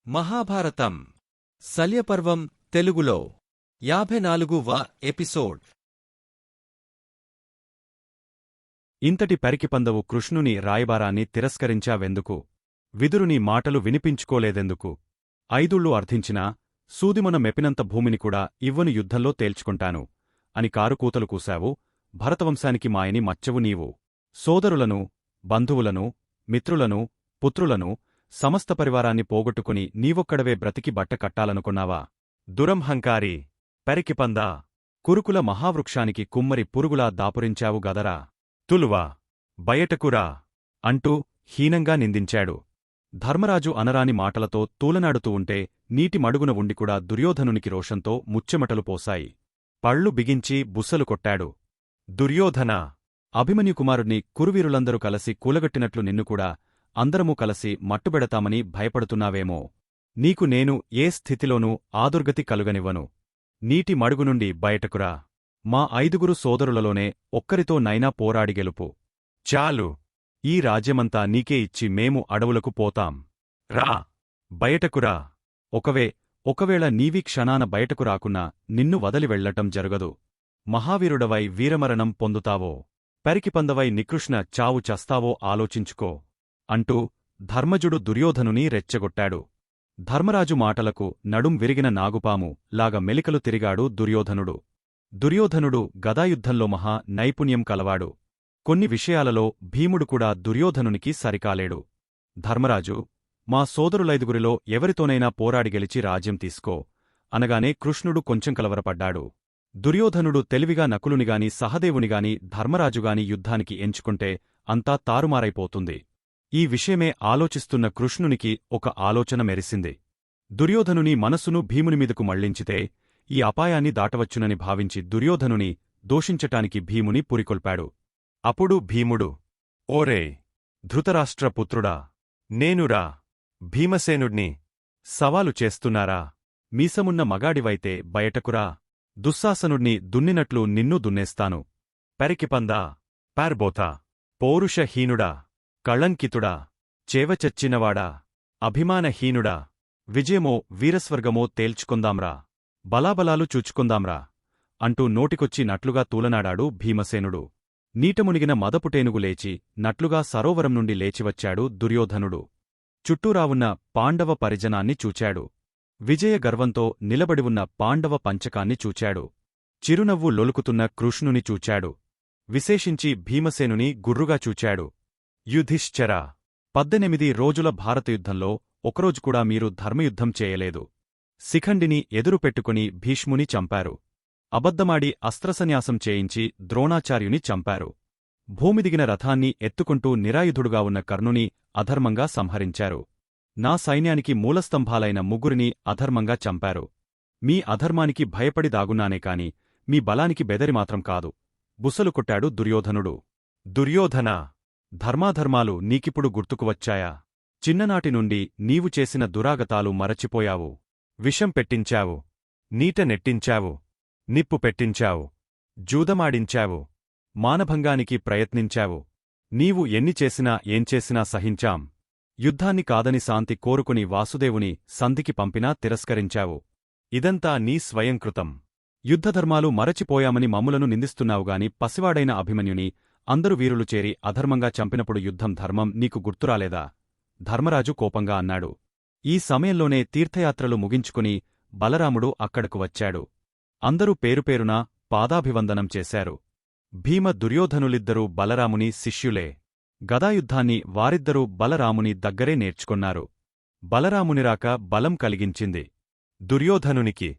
మహాభారతం శల్యపర్వం తెలుగులో 54వ ఎపిసోడ్. ఇంతటి పరికిపందవు కృష్ణుని రాయబారాన్ని తిరస్కరించావెందుకు? విదురుని మాటలు వినిపించుకోలేదెందుకు? ఐదుళ్ళు అర్థించినా సూదిమొన మెపినంత భూమిని కూడా ఇవ్వను యుద్ధంలో తేల్చుకుంటాను అని కారుకూతలు కూశావు. భరతవంశానికి మాయని మచ్చవు నీవు. సోదరులను, బంధువులను, మిత్రులను, పుత్రులను, సమస్త పరివారాన్ని పోగొట్టుకుని నీవొక్కడవే బ్రతికి బట్ట కట్టాలనుకున్నావా? దురంహంకారి, పెరికిపందా! కురుకుల మహావృక్షానికి కుమ్మరి పురుగులా దాపురించావు గదరా! తులువా, బయటకురా అంటూ హీనంగా నిందించాడు. ధర్మరాజు అనరాని మాటలతో తూలనాడుతూ ఉంటే నీటి మడుగున ఉండికూడా దుర్యోధనునికి రోషంతో ముచ్చెమటలు పోశాయి. పళ్ళు బిగించి బుస్సలు కొట్టాడు. దుర్యోధన! అభిమన్యుకుమారుణ్ణి కురువీరులందరూ కలసి కూలగట్టినట్లు నిన్నుకూడా అందరమూ కలసి మట్టుబెడతామని భయపడుతున్నావేమో? నీకు నేను ఏ స్థితిలోనూ ఆదుర్గతి కలుగనివ్వను. నీటి మడుగునుండి బయటకురా. మా ఐదుగురు సోదరులలోనే ఒక్కరితో నైనా పోరాడి గెలుపు. చాలు. ఈ రాజ్యమంతా నీకే ఇచ్చి మేము అడవులకు పోతాం. రా, బయటకురా. ఒకవేళ నీవి క్షణాన బయటకు రాకున్నా నిన్ను వదలి వెళ్లటం జరగదు. మహావీరుడవై వీరమరణం పొందుతావో, పెరికిపందవై నికృష్ణ చావు చస్తావో ఆలోచించుకో అంటూ ధర్మజుడు దుర్యోధనుని రెచ్చగొట్టాడు. ధర్మరాజు మాటలకు నడుం విరిగిన నాగుపాము లాగా మెలికలు తిరిగాడు దుర్యోధనుడు. దుర్యోధనుడు గదాయుద్ధంలో మహా నైపుణ్యం కలవాడు. కొన్ని విషయాలలో భీముడు కూడా దుర్యోధనునికి సరికాలేడు. ధర్మరాజు, మా సోదరులైదుగురిలో ఎవరితోనైనా పోరాడి గెలిచి రాజ్యం తీసుకో అనగానే కృష్ణుడు కొంచెం కలవరపడ్డాడు. దుర్యోధనుడు తెలివిగా నకులునిగాని సహదేవునిగాని ధర్మరాజుగాని యుద్ధానికి ఎంచుకుంటే అంతా తారుమారైపోతుంది. ఈ విషయమే ఆలోచిస్తున్న కృష్ణునికి ఒక ఆలోచన మెరిసింది. దుర్యోధనుని మనసును భీమునిమీదకు మళ్లించితే ఈ అపాయాన్ని దాటవచ్చునని భావించి దుర్యోధనుని దోషించటానికి భీముని పురికొల్పాడు. అప్పుడు భీముడు, ఓరే ధృతరాష్ట్రపుత్రుడా! నేనురా భీమసేనుడ్ని. సవాలు చేస్తున్నారా? మీసమున్న మగాడివైతే బయటకురా. దుశ్శాసనుడ్ని దున్నినట్లు నిన్నూ దున్నేస్తాను. పెరికిపందా! పార్బోతా! పౌరుషహీనుడా! కళంకితుడా! చేవచచ్చినవాడా! అభిమానహీనుడా! విజయమో వీరస్వర్గమో తేల్చుకుందాంరా. బలాబలాలు చూచుకుందాంరా అంటూ నోటికొచ్చి నట్లుగా తూలనాడాడు భీమసేనుడు. నీటమునిగిన మదపుటేనుగు లేచి నట్లుగా సరోవరం నుండి లేచివచ్చాడు దుర్యోధనుడు. చుట్టూరావున్న పాండవ పరిజనాన్ని చూచాడు. విజయ గర్వంతో నిలబడివున్న పాండవ పంచకాన్ని చూచాడు. చిరునవ్వు లొలుకుతున్న కృష్ణుని చూచాడు. విశేషించి భీమసేనుని గుర్రుగా చూచాడు. యుధిష్ఠిరా! 18 రోజుల భారతయుద్ధంలో ఒకరోజుకూడా మీరు ధర్మయుద్ధం చేయలేదు. శిఖండిని ఎదురుపెట్టుకుని భీష్ముని చంపారు. అబద్ధమాడి అస్త్రసన్యాసం చేయించి ద్రోణాచార్యుని చంపారు. భూమిదిగిన రథాన్ని ఎత్తుకుంటూ నిరాయుధుడుగా ఉన్న కర్ణుని అధర్మంగా సంహరించారు. నా సైన్యానికి మూలస్తంభాలైన ముగ్గురిని అధర్మంగా చంపారు. మీ అధర్మానికి భయపడి దాగున్నానే కాని మీ బలానికి బెదరిమాత్రం కాదు. బుసలు కొట్టాడు దుర్యోధనుడు. దుర్యోధనా! ధర్మాధర్మాలు నీకిప్పుడు గుర్తుకువచ్చాయా? చిన్ననాటినుండి నీవు చేసిన దురాగతాలు మరచిపోయావు. విషం పెట్టించావు, నీట నెట్టించావు, నిప్పు పెట్టించావు, జూదమాడించావు, మానభంగానికి ప్రయత్నించావు. నీవు ఎన్ని చేసినా ఏం చేసినా సహించాం. యుద్ధాన్ని కాదని శాంతి కోరుకుని వాసుదేవుని సంధికి పంపినా తిరస్కరించావు. ఇదంతా నీ స్వయంకృతం. యుద్ధధర్మాలు మరచిపోయామని మమ్ములను నిందిస్తున్నావుగాని పసివాడైన అభిమన్యుని అందరు వీరులు చేరి అధర్మంగా చంపినప్పుడు యుద్ధం ధర్మం నీకు గుర్తురాలేదా? ధర్మరాజు కోపంగా అన్నాడు. ఈ సమయంలోనే తీర్థయాత్రలు ముగించుకుని బలరాముడు అక్కడకు వచ్చాడు. అందరూ పేరుపేరునా పాదాభివందనం చేశారు. భీమ దుర్యోధనులిద్దరూ బలరాముని శిష్యులే. గదాయుద్ధాన్ని వారిద్దరూ బలరాముని దగ్గరే నేర్చుకున్నారు. బలరామునిరాక బలం కలిగించింది దుర్యోధనునికి.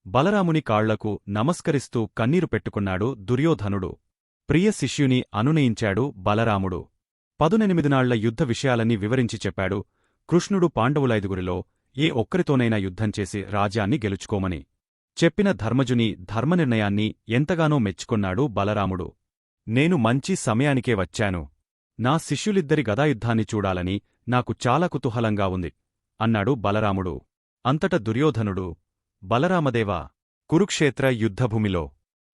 బలరాముని కాళ్లకు నమస్కరిస్తూ కన్నీరు పెట్టుకున్నాడు దుర్యోధనుడు. ప్రియ శిష్యుని అనునయించాడు బలరాముడు. 18 నాళ్ల యుద్ధ విషయాలన్నీ వివరించి చెప్పాడు. కృష్ణుడు పాండవులైదుగురిలో ఏ ఒక్కరితోనైనా యుద్ధం చేసి రాజ్యాన్ని గెలుచుకోమని చెప్పిన ధర్మజుని ధర్మనిర్ణయాన్ని ఎంతగానో మెచ్చుకొన్నాడు బలరాముడు. నేను మంచి సమయానికే వచ్చాను. నా శిష్యులిద్దరి గదాయుద్ధాన్ని చూడాలని నాకు చాలా కుతూహలంగా ఉంది అన్నాడు బలరాముడు. అంతట దుర్యోధనుడు, బలరామదేవా! కురుక్షేత్ర యుద్ధభూమిలో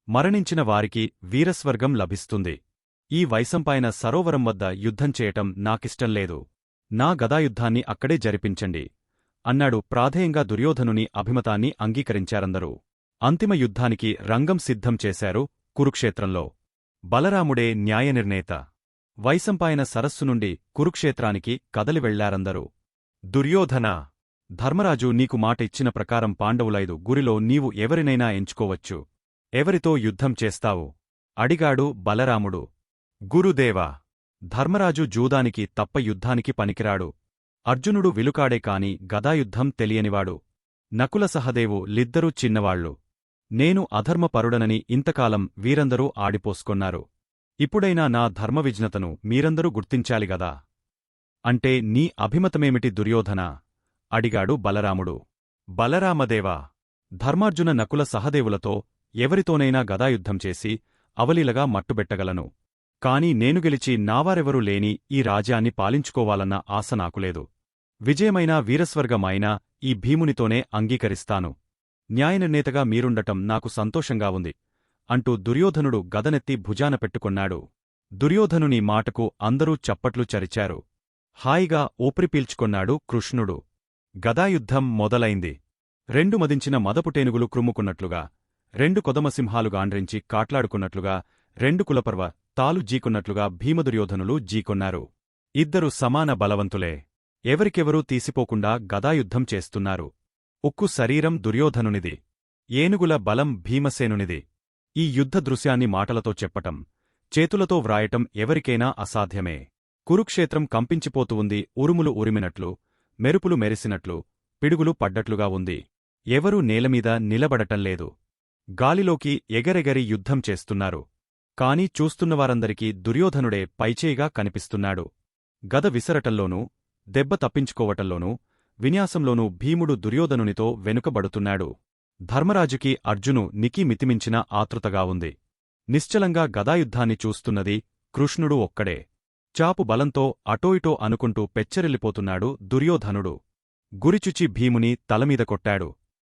మరణించిన వారికి వీరస్వర్గం లభిస్తుంది. ఈ వైశంపాయన సరోవరం వద్ద యుద్ధం చేయటం నాకిష్టంలేదు. నా గదాయుద్ధాన్ని అక్కడే జరిపించండి అన్నాడు ప్రాధేయంగా. దుర్యోధనుని అభిమతాన్ని అంగీకరించారందరూ. అంతిమ యుద్ధానికి రంగం సిద్ధం చేశారు కురుక్షేత్రంలో. బలరాముడే న్యాయనిర్ణేత. వైశంపాయన సరస్సు నుండి కురుక్షేత్రానికి కదలి వెళ్లారందరూ. దుర్యోధనా! ధర్మరాజు నీకు మాట ఇచ్చిన ప్రకారం పాండవులైదు గురిలో నీవు ఎవరినైనా ఎంచుకోవచ్చు. ఎవరితో యుద్ధం చేస్తావు? అడిగాడు బలరాముడు. గురుదేవా! ధర్మరాజు జూదానికి తప్ప యుద్ధానికి పనికిరాడు. అర్జునుడు విలుకాడే కాని గదాయుద్ధం తెలియనివాడు. నకుల సహదేవు లిద్దరూ చిన్నవాళ్లు. నేను అధర్మపరుడనని ఇంతకాలం వీరందరూ ఆడిపోసుకొన్నారు. ఇప్పుడైనా నా ధర్మవిజ్ఞతను మీరందరూ గుర్తించాలిగదా. అంటే నీ అభిమతమేమిటి దుర్యోధనా? అడిగాడు బలరాముడు. బలరామదేవా! ధర్మార్జున నకుల సహదేవులతో ఎవరితోనైనా గదాయుద్ధం చేసి అవలీలగా మట్టుబెట్టగలను. కాని నేను గెలిచి నావారెవరూ లేని ఈ రాజ్యాన్ని పాలించుకోవాలన్న ఆశ నాకులేదు. విజయమైనా వీరస్వర్గమైనా ఈ భీమునితోనే అంగీకరిస్తాను. న్యాయనిర్ణేతగా మీరుండటం నాకు సంతోషంగా ఉంది అంటూ దుర్యోధనుడు గదనెత్తి భుజాన పెట్టుకొన్నాడు. దుర్యోధనుని మాటకు అందరూ చప్పట్లు చరిచారు. హాయిగా ఊపిరి పీల్చుకొన్నాడు కృష్ణుడు. గదాయుద్ధం మొదలైంది. రెండు మదించిన మదపుటేనుగులు క్రుమ్ముకున్నట్లుగా, రెండు కొదమసింహాలు గాండ్రించి కాట్లాడుకున్నట్లుగా, రెండు కులపర్వ తాలు జీకున్నట్లుగా భీమదుర్యోధనులు జీకొన్నారు. ఇద్దరు సమాన బలవంతులే. ఎవరికెవరూ తీసిపోకుండా గదాయుద్ధం చేస్తున్నారు. ఉక్కు శరీరం దుర్యోధనునిది. ఏనుగుల బలం భీమసేనునిది. ఈ యుద్ధ దృశ్యాన్ని మాటలతో చెప్పటం, చేతులతో వ్రాయటం ఎవరికైనా అసాధ్యమే. కురుక్షేత్రం కంపించిపోతూ ఉంది. ఉరుములు ఉరిమినట్లు, మెరుపులు మెరిసినట్లు, పిడుగులు పడ్డట్లుగా ఉంది. ఎవరూ నేలమీద నిలబడటంలేదు. గాలిలోకి ఎగరెగరి యుద్ధం చేస్తున్నారు. కాని చూస్తున్నవారందరికీ దుర్యోధనుడే పైచేయిగా కనిపిస్తున్నాడు. గద విసరటంలోనూ, దెబ్బ తప్పించుకోవటంలోనూ, విన్యాసంలోనూ భీముడు దుర్యోధనునితో వెనుకబడుతున్నాడు. ధర్మరాజుకి అర్జును నికి మితిమించిన ఆతృతగా ఉంది. నిశ్చలంగా గదాయుద్ధాన్ని చూస్తున్నది కృష్ణుడు ఒక్కడే. చాపు బలంతో అటోయిటో అనుకుంటూ పెచ్చరిల్లిపోతున్నాడు దుర్యోధనుడు. గురిచుచి భీముని తలమీద కొట్టాడు.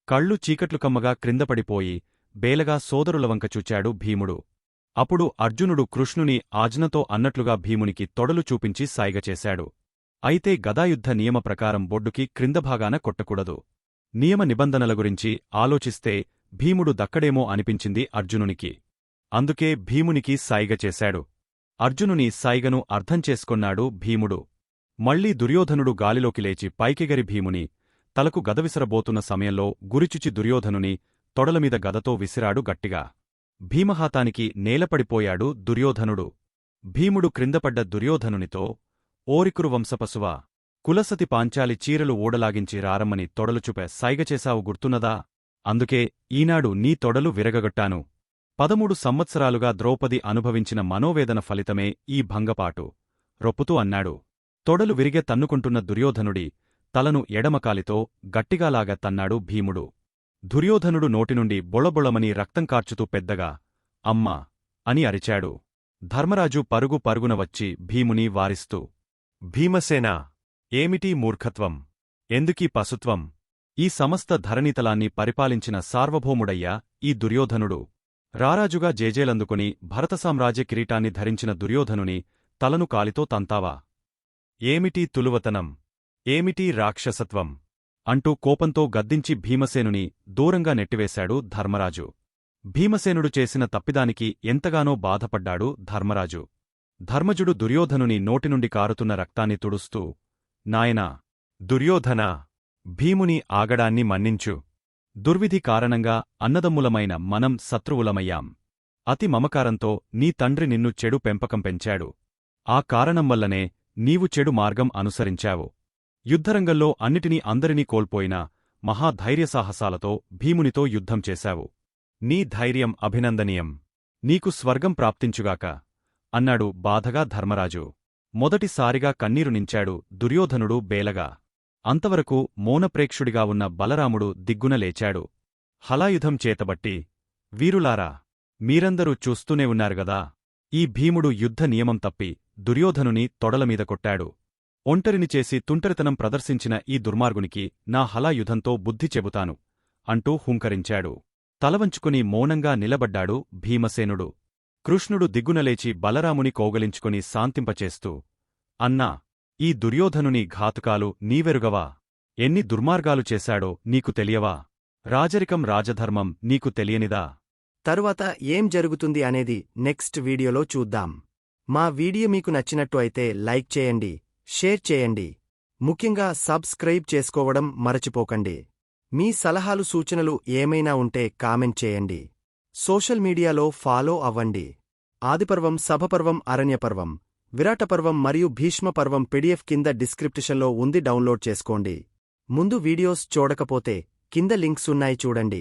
కళ్ళు చీకట్లు కమ్మగా క్రిందపడిపోయి బేలగా సోదరులవంక చూచాడు భీముడు. అప్పుడు అర్జునుడు కృష్ణుని ఆజ్ఞతో అన్నట్లుగా భీమునికి తొడలు చూపించి సాయిగచేశాడు. అయితే గదాయుద్ధ నియమ ప్రకారం బొడ్డుకి క్రిందభాగాన కొట్టకూడదు. నియమ నిబంధనల గురించి ఆలోచిస్తే భీముడు దక్కడేమో అనిపించింది అర్జునునికి. అందుకే భీమునికి సాయిగచేశాడు. అర్జునుని సాయిగను అర్థం చేసుకొన్నాడు భీముడు. మళ్లీ దుర్యోధనుడు గాలిలోకి లేచి పైకెగరి భీముని తలకు గద విసరబోతున్న సమయంలో గురిచుచి దుర్యోధనుని తొడలమీద గదతో విసిరాడు గట్టిగా. భీమహాతానికి నేలపడిపోయాడు దుర్యోధనుడు. భీముడు క్రిందపడ్డ దుర్యోధనునితో, ఓరికురు వంశపశువా! కులసతి పాంచాలి చీరలు ఊడలాగించి రారమ్మని తొడలుచుపే సైగచేశావు గుర్తున్నదా? అందుకే ఈనాడు నీ తొడలు విరగగొట్టాను. 13 సంవత్సరాలుగా ద్రౌపది అనుభవించిన మనోవేదన ఫలితమే ఈ భంగపాటు రొప్పుతూ అన్నాడు. తొడలు విరిగే తన్నుకుంటున్న దుర్యోధనుడి తలను ఎడమకాలితో గట్టిగాలాగా తన్నాడు భీముడు. దుర్యోధనుడు నోటినుండి బొళబొళమని రక్తం కార్చుతూ పెద్దగా అమ్మా అని అరిచాడు. ధర్మరాజు పరుగు పరుగున వచ్చి భీముని వారిస్తూ, భీమసేనా! ఏమిటీ మూర్ఖత్వం? ఎందుకీ పశుత్వం? ఈ సమస్త ధరణీతలాన్ని పరిపాలించిన సార్వభౌముడయ్యా ఈ దుర్యోధనుడు. రారాజుగా జేజేలందుకుని భరతసామ్రాజ్య కిరీటాన్ని ధరించిన దుర్యోధనుని తలను కాలితో తంతావా? ఏమిటీ తులువతనం? ఏమిటీ రాక్షసత్వం? అంటూ కోపంతో గద్దించి భీమసేనుని దూరంగా నెట్టివేశాడు ధర్మరాజు. భీమసేనుడు చేసిన తప్పిదానికి ఎంతగానో బాధపడ్డాడు ధర్మరాజు. ధర్మజుడు దుర్యోధనుని నోటినుండి కారుతున్న రక్తాన్ని తుడుస్తూ, నాయనా! దుర్యోధనా! భీముని ఆగడాన్ని మన్నించు. దుర్విధి కారణంగా అన్నదమ్ములమైన మనం శత్రువులమయ్యాం. అతి మమకారంతో నీ తండ్రి నిన్ను చెడు పెంపకం పెంచాడు. ఆ కారణం వల్లనే నీవు చెడు మార్గం అనుసరించావు. యుద్ధరంగంలో అన్నిటినీ అందరినీ కోల్పోయినా మహాధైర్యసాహసాలతో భీమునితో యుద్ధం చేశావు. నీ ధైర్యం అభినందనీయం. నీకు స్వర్గం ప్రాప్తించుగాక అన్నాడు బాధగా ధర్మరాజు. మొదటిసారిగా కన్నీరు నించాడు దుర్యోధనుడు బేలగా. అంతవరకు మౌనప్రేక్షుడిగా ఉన్న బలరాముడు దిగ్గున లేచాడు. హలాయుధం చేతబట్టి, వీరులారా! మీరందరూ చూస్తూనే ఉన్నారుగదా! ఈ భీముడు యుద్ధ నియమం తప్పి దుర్యోధనుని తొడలమీద కొట్టాడు. ఒంటరిని చేసి తుంటరితనం ప్రదర్శించిన ఈ దుర్మార్గునికి నా హలాయుధంతో బుద్ధి చెబుతాను అంటూ హుంకరించాడు. తలవంచుకుని మౌనంగా నిలబడ్డాడు భీమసేనుడు. కృష్ణుడు దిగ్గునలేచి బలరాముని కౌగలించుకుని శాంతింపచేస్తూ, అన్నా! ఈ దుర్యోధనుని ఘాతుకాలు నీవెరుగవా? ఎన్ని దుర్మార్గాలు చేశాడో నీకు తెలియవా? రాజరికం రాజధర్మం నీకు తెలియనిదా? తరువాత ఏం జరుగుతుంది అనేది నెక్స్ట్ వీడియోలో చూద్దాం. మా వీడియో మీకు నచ్చినట్టు అయితే లైక్ చేయండి, షేర్ చేయండి. ముఖ్యంగా సబ్స్క్రైబ్ చేసుకోవడం మరచిపోకండి. మీ సలహాలు సూచనలు ఏమైనా ఉంటే కామెంట్ చేయండి. సోషల్ మీడియాలో ఫాలో అవ్వండి. ఆదిపర్వం, సభపర్వం, అరణ్యపర్వం, విరాటపర్వం మరియు భీష్మపర్వం PDF కింద డిస్క్రిప్షన్లో ఉంది, డౌన్లోడ్ చేసుకోండి. ముందు వీడియోస్ చూడకపోతే కింద లింక్స్ ఉన్నాయి, చూడండి.